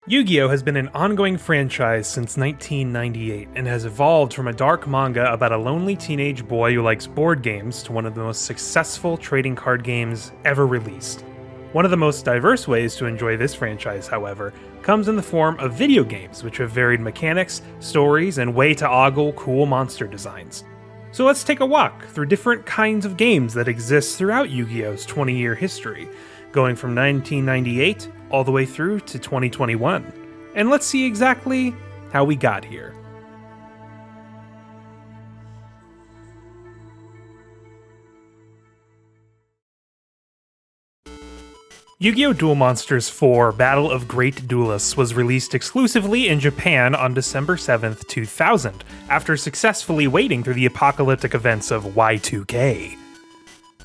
Yu-Gi-Oh! Has been an ongoing franchise since 1998 and has evolved from a dark manga about a lonely teenage boy who likes board games to one of the most successful trading card games ever released. One of the most diverse ways to enjoy this franchise, however, comes in the form of video games, which have varied mechanics, stories, and way to ogle cool monster designs. So let's take a walk through different kinds of games that exist throughout Yu-Gi-Oh's 20-year history, going from 1998 all the way through to 2021. And let's see exactly how we got here. Yu-Gi-Oh! Duel Monsters 4 Battle of Great Duelists was released exclusively in Japan on December 7th, 2000, after successfully wading through the apocalyptic events of Y2K.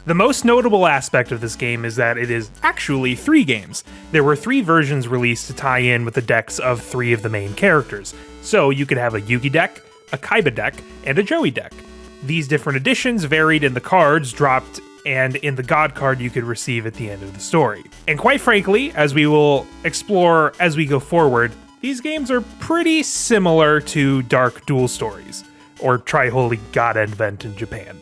The most notable aspect of this game is that it is actually 3 games. There were 3 versions released to tie in with the decks of 3 of the main characters, so you could have a Yugi deck, a Kaiba deck, and a Joey deck. These different editions varied in the cards dropped and in the god card you could receive at the end of the story. And quite frankly, as we will explore as we go forward, these games are pretty similar to Dark Duel Stories, or Tri-Holy God Advent in Japan.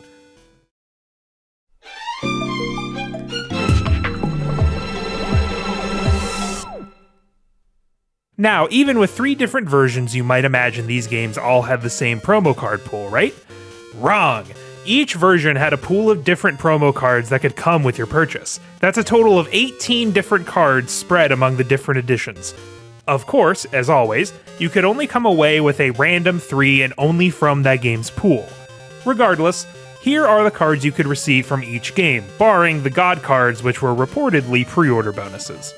Now, even with 3 different versions, you might imagine these games all have the same promo card pool, right? Wrong! Each version had a pool of different promo cards that could come with your purchase. That's a total of 18 different cards spread among the different editions. Of course, as always, you could only come away with a random 3 and only from that game's pool. Regardless, here are the cards you could receive from each game, barring the god cards which were reportedly pre-order bonuses.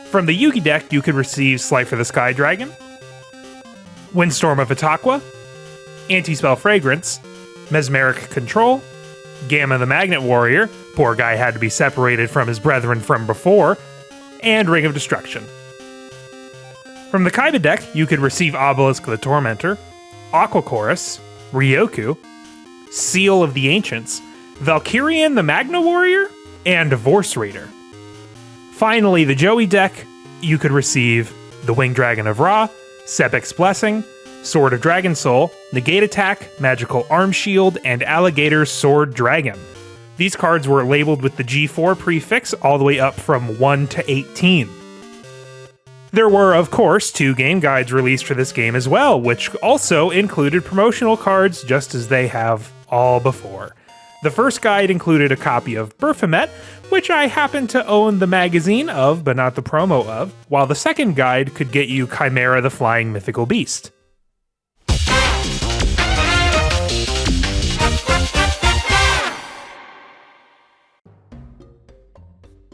From the Yugi deck, you could receive Slifer the Sky Dragon, Windstorm of Itaqua, Anti-Spell Fragrance, Mesmeric Control, Gamma the Magnet Warrior, poor guy had to be separated from his brethren from before, and Ring of Destruction. From the Kaiba deck, you could receive Obelisk the Tormentor, Aqua Chorus, Ryoku, Seal of the Ancients, Valkyrian the Magna Warrior, and Divorce Raider. Finally, the Joey deck, you could receive the Winged Dragon of Ra, Sepic's Blessing, Sword of Dragon Soul, Negate Attack, Magical Arm Shield, and Alligator Sword Dragon. These cards were labeled with the G4 prefix all the way up from 1 to 18. There were, of course, 2 game guides released for this game as well, which also included promotional cards just as they have all before. The first guide included a copy of Baphomet, which I happen to own the magazine of, but not the promo of, while the second guide could get you Chimera the Flying Mythical Beast.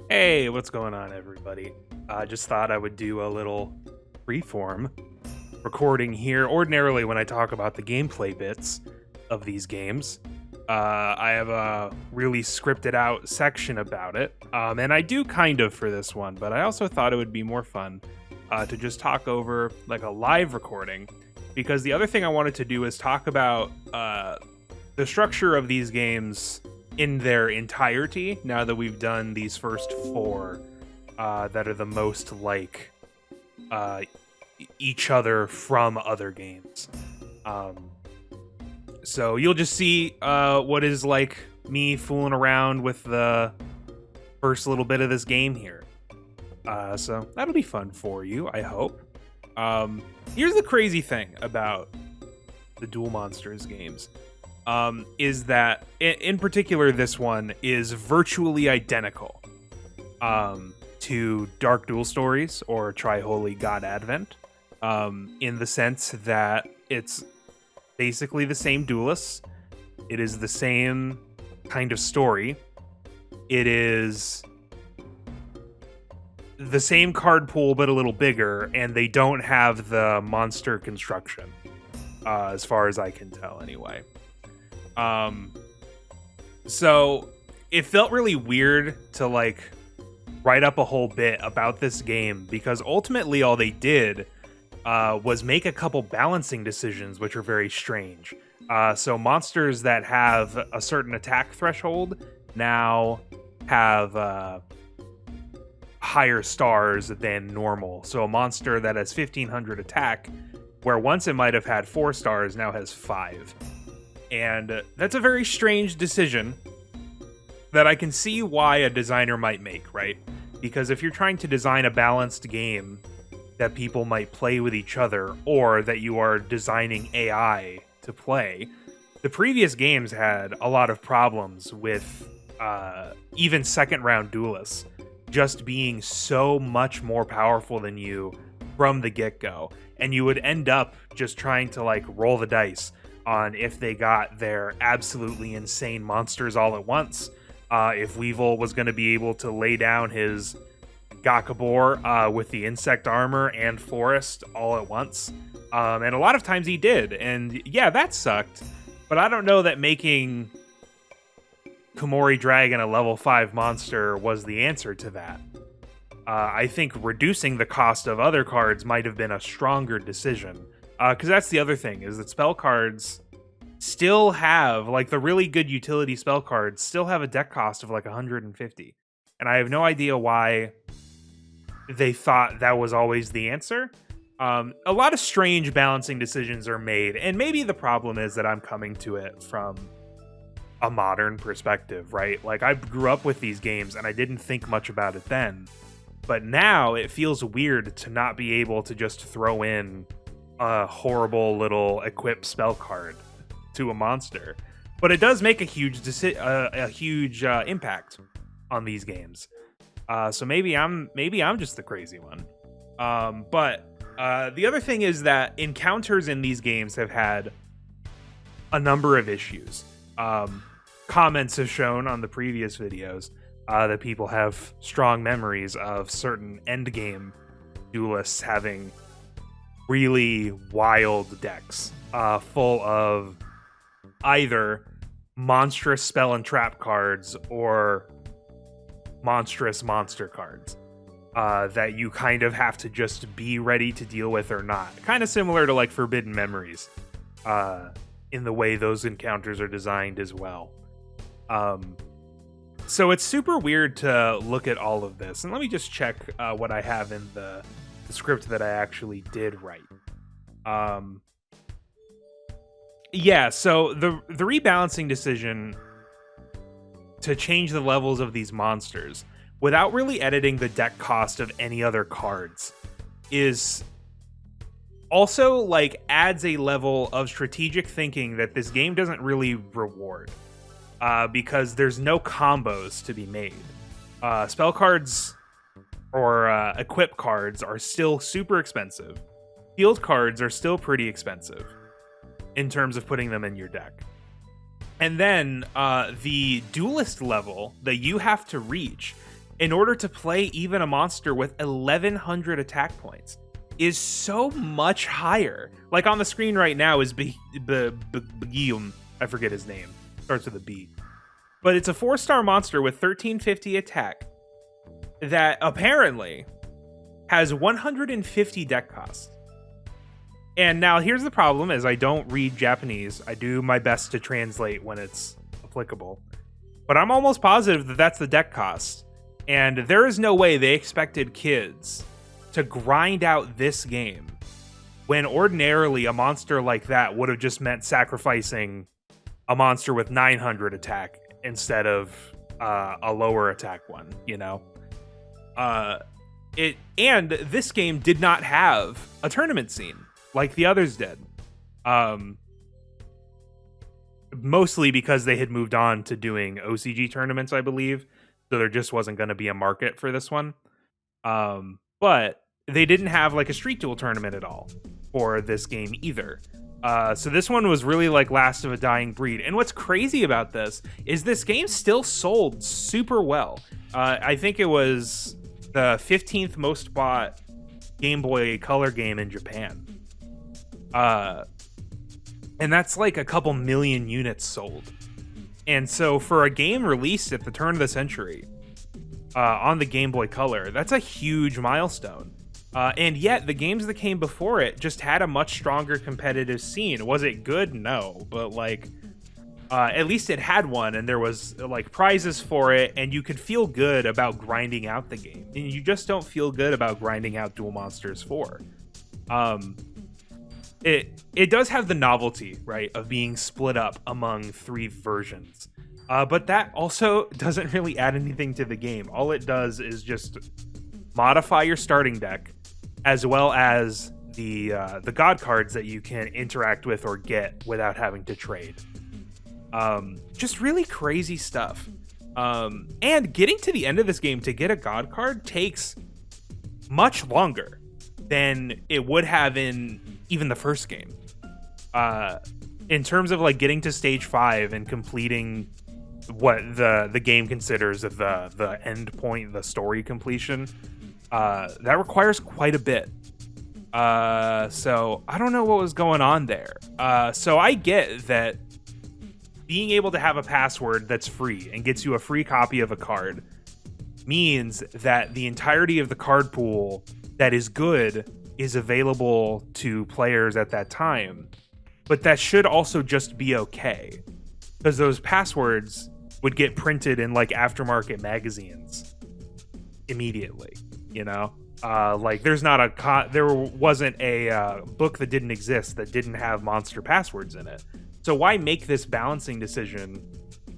Hey, what's going on, everybody? I just thought I would do a little freeform recording here. Ordinarily, when I talk about the gameplay bits of these games, I have a really scripted out section about it, and I do kind of for this one, but I also thought it would be more fun to just talk over like a live recording, because the other thing I wanted to do is talk about the structure of these games in their entirety, now that we've done these first 4 that are the most like each other from other games. So you'll just see what is like me fooling around with the first little bit of this game here. So that'll be fun for you, I hope. Here's the crazy thing about the Duel Monsters games. Is that, in particular, this one is virtually identical to Dark Duel Stories or Tri-Holy God Advent, in the sense that it's basically the same duelists. It is the same kind of story. It is the same card pool, but a little bigger, and they don't have the monster construction, as far as I can tell, anyway. So it felt really weird to like write up a whole bit about this game, because ultimately all they did was make a couple balancing decisions which are very strange. So monsters that have a certain attack threshold now have higher stars than normal. So a monster that has 1500 attack, where once it might have had 4 stars, now has 5. And that's a very strange decision that I can see why a designer might make, right? Because if you're trying to design a balanced game that people might play with each other, or that you are designing AI to play, the previous games had a lot of problems with even second round duelists just being so much more powerful than you from the get-go. And you would end up just trying to like roll the dice on if they got their absolutely insane monsters all at once. If Weevil was going to be able to lay down his Gakabor with the insect armor and forest all at once. And a lot of times he did. And yeah, that sucked. But I don't know that making Komori Dragon a level 5 monster was the answer to that. I think reducing the cost of other cards might have been a stronger decision. Because that's the other thing, is that spell cards still have, like the really good utility spell cards, still have a deck cost of like 150. And I have no idea why they thought that was always the answer. A lot of strange balancing decisions are made, and maybe the problem is that I'm coming to it from a modern perspective, right? Like, I grew up with these games and I didn't think much about it then, but now it feels weird to not be able to just throw in a horrible little equip spell card to a monster. But it does make a huge impact on these games. So maybe I'm just the crazy one. But the other thing is that encounters in these games have had a number of issues. Comments have shown on the previous videos that people have strong memories of certain endgame duelists having really wild decks full of either monstrous spell and trap cards or monstrous monster cards that you kind of have to just be ready to deal with or not. Kind of similar to like Forbidden Memories in the way those encounters are designed as well. So it's super weird to look at all of this. And let me just check what I have in the script that I actually did write. Yeah, so the rebalancing decision to change the levels of these monsters without really editing the deck cost of any other cards is also like adds a level of strategic thinking that this game doesn't really reward. Because there's no combos to be made. Spell cards or equip cards are still super expensive. Field cards are still pretty expensive in terms of putting them in your deck. And then the duelist level that you have to reach in order to play even a monster with 1100 attack points is so much higher. Like on the screen right now is Yugioh, I forget his name. Starts with a B. But it's a 4-star monster with 1350 attack that apparently has 150 deck cost. And now here's the problem, is I don't read Japanese. I do my best to translate when it's applicable. But I'm almost positive that that's the deck cost. And there is no way they expected kids to grind out this game when ordinarily a monster like that would have just meant sacrificing a monster with 900 attack instead of a lower attack one, you know? And this game did not have a tournament scene like the others did. Mostly because they had moved on to doing OCG tournaments, I believe. So there just wasn't going to be a market for this one. But they didn't have like a Street Duel tournament at all for this game either. So this one was really like Last of a Dying Breed. And what's crazy about this is this game still sold super well. I think it was the 15th most bought Game Boy Color game in Japan. And that's like a couple million units sold. And so for a game released at the turn of the century on the Game Boy Color, that's a huge milestone. And yet, the games that came before it just had a much stronger competitive scene. Was it good? No. But, like, At least it had one, and there was like prizes for it, and you could feel good about grinding out the game. And you just don't feel good about grinding out Duel Monsters 4. It does have the novelty, right, of being split up among 3 versions. But that also doesn't really add anything to the game. All it does is just modify your starting deck, as well as the god cards that you can interact with or get without having to trade. Just really crazy stuff. And getting to the end of this game to get a god card takes much longer than it would have in even the first game. In terms of like getting to stage 5 and completing what the game considers the end point, the story completion, that requires quite a bit. So I don't know what was going on there. So I get that being able to have a password that's free and gets you a free copy of a card means that the entirety of the card pool that is good is available to players at that time. But that should also just be okay, because those passwords would get printed in like aftermarket magazines immediately, you know? Like there wasn't a book that didn't exist that didn't have monster passwords in it. So why make this balancing decision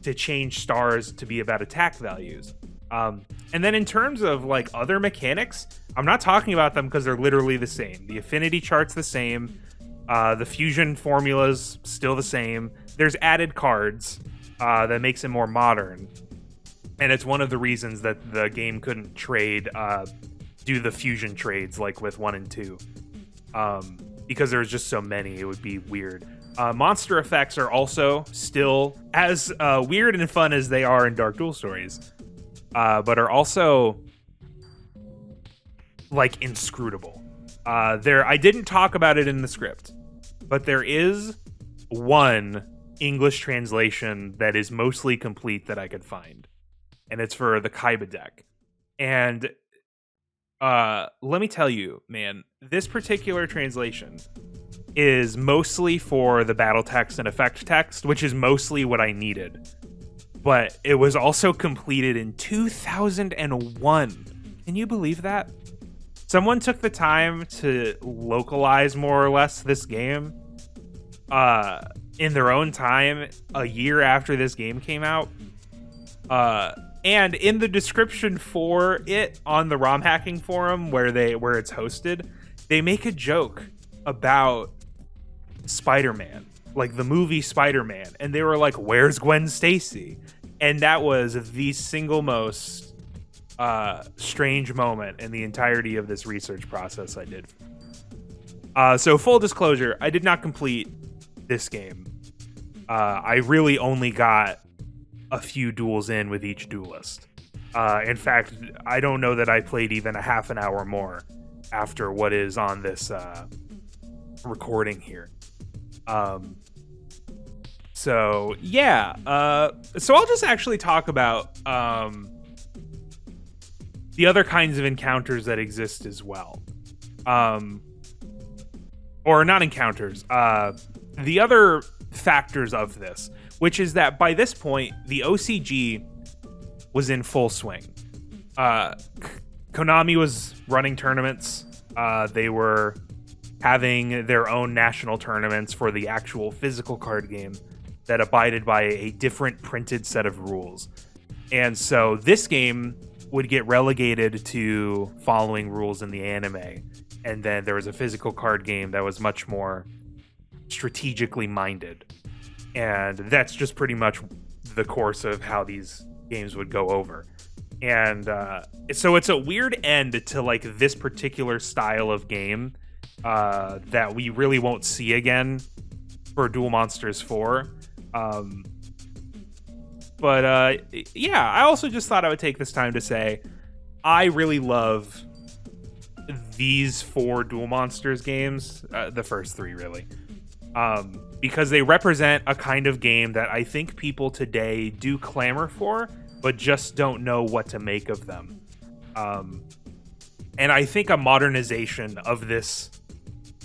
to change stars to be about attack values? And then in terms of like other mechanics, I'm not talking about them because they're literally the same. The affinity chart's the same. The fusion formula's still the same. There's added cards that makes it more modern. And it's one of the reasons that the game couldn't do the fusion trades like with 1 and 2. Because there's just so many, it would be weird. Monster effects are also still as weird and fun as they are in Dark Duel Stories, but are also like inscrutable. I didn't talk about it in the script, but there is one English translation that is mostly complete that I could find, and it's for the Kaiba deck. And let me tell you, man, this particular translation is mostly for the battle text and effect text, which is mostly what I needed. But it was also completed in 2001. Can you believe that? Someone took the time to localize more or less this game in their own time a year after this game came out. And in the description for it on the ROM hacking forum where it's hosted, they make a joke about Spider-Man, like the movie Spider-Man, and they were like, "Where's Gwen Stacy?" And that was the single most strange moment in the entirety of this research process I did. So full disclosure, I did not complete this game. I really only got a few duels in with each duelist. In fact, I don't know that I played even a half an hour more after what is on this recording here. So yeah, so I'll just actually talk about the other kinds of encounters that exist as well. Or not encounters, the other factors of this, which is that by this point, the OCG was in full swing. Konami was running tournaments. They were having their own national tournaments for the actual physical card game that abided by a different printed set of rules. And so this game would get relegated to following rules in the anime. And then there was a physical card game that was much more strategically minded. And that's just pretty much the course of how these games would go over. And so it's a weird end to like this particular style of game that we really won't see again for Duel Monsters 4. But yeah, I also just thought I would take this time to say I really love these 4 Duel Monsters games, the first 3 really, because they represent a kind of game that I think people today do clamor for, but just don't know what to make of them. And I think a modernization of this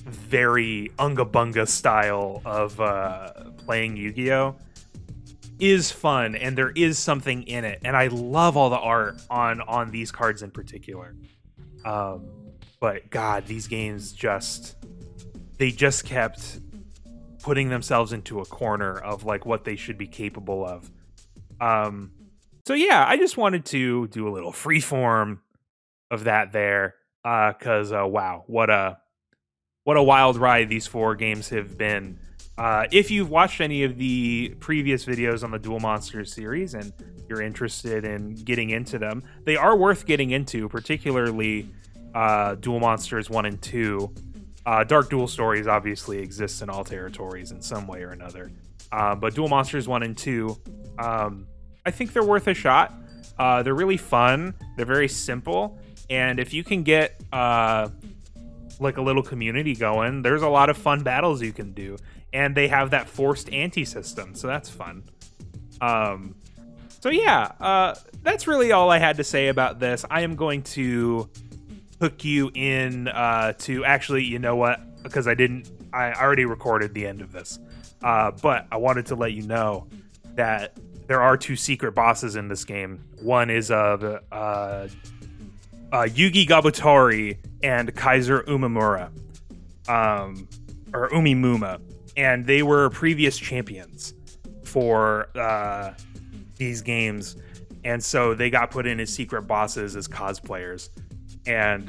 very unga bunga style of playing Yu-Gi-Oh is fun and there is something in it, and I love all the art on these cards in particular. But God, these games just kept putting themselves into a corner of like what they should be capable of. So yeah, I just wanted to do a little freeform of that there, because wow, what a wild ride these 4 games have been. If you've watched any of the previous videos on the Duel Monsters series and you're interested in getting into them, they are worth getting into, particularly Duel Monsters 1 and 2. Dark Duel Stories obviously exists in all territories in some way or another. But Duel Monsters 1 and 2, I think they're worth a shot. They're really fun. They're very simple. And if you can get like a little community going, there's a lot of fun battles you can do. And they have that forced anti-system, so that's fun. So yeah, that's really all I had to say about this. I am going to hook you in to, actually, you know what? Because I already recorded the end of this. But I wanted to let you know that there are 2 secret bosses in this game. One is Yugi Gabutori and Kaiser Umimura, or Umimuma, and they were previous champions for these games, and so they got put in as secret bosses as cosplayers. And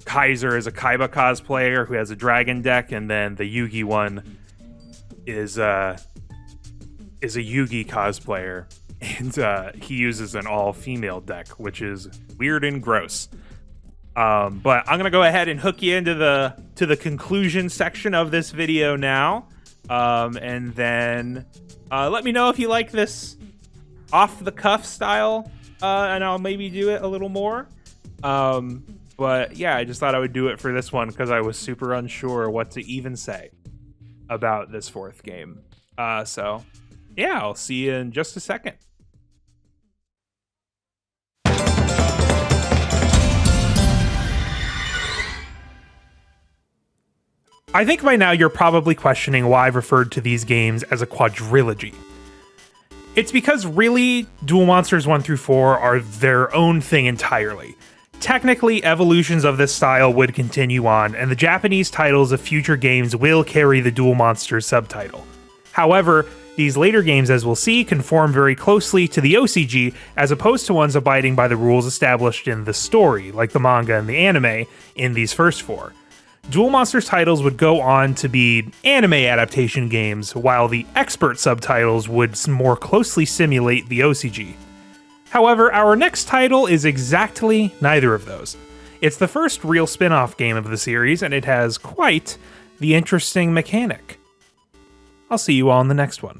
Kaiser is a Kaiba cosplayer who has a dragon deck, and then the Yugi one is a Yugi cosplayer, and he uses an all-female deck, which is weird and gross. But I'm gonna go ahead and hook you into the conclusion section of this video now, and then let me know if you like this off-the-cuff style, and I'll maybe do it a little more. But yeah, I just thought I would do it for this one because I was super unsure what to even say about this 4th game. So yeah, I'll see you in just a second. I think by now you're probably questioning why I've referred to these games as a quadrilogy. It's because really, Duel Monsters 1 through 4 are their own thing entirely. Technically, evolutions of this style would continue on, and the Japanese titles of future games will carry the Duel Monsters subtitle. However, these later games, as we'll see, conform very closely to the OCG, as opposed to ones abiding by the rules established in the story, like the manga and the anime, in these first 4. Duel Monsters titles would go on to be anime adaptation games, while the expert subtitles would more closely simulate the OCG. However, our next title is exactly neither of those. It's the first real spin-off game of the series, and it has quite the interesting mechanic. I'll see you all in the next one.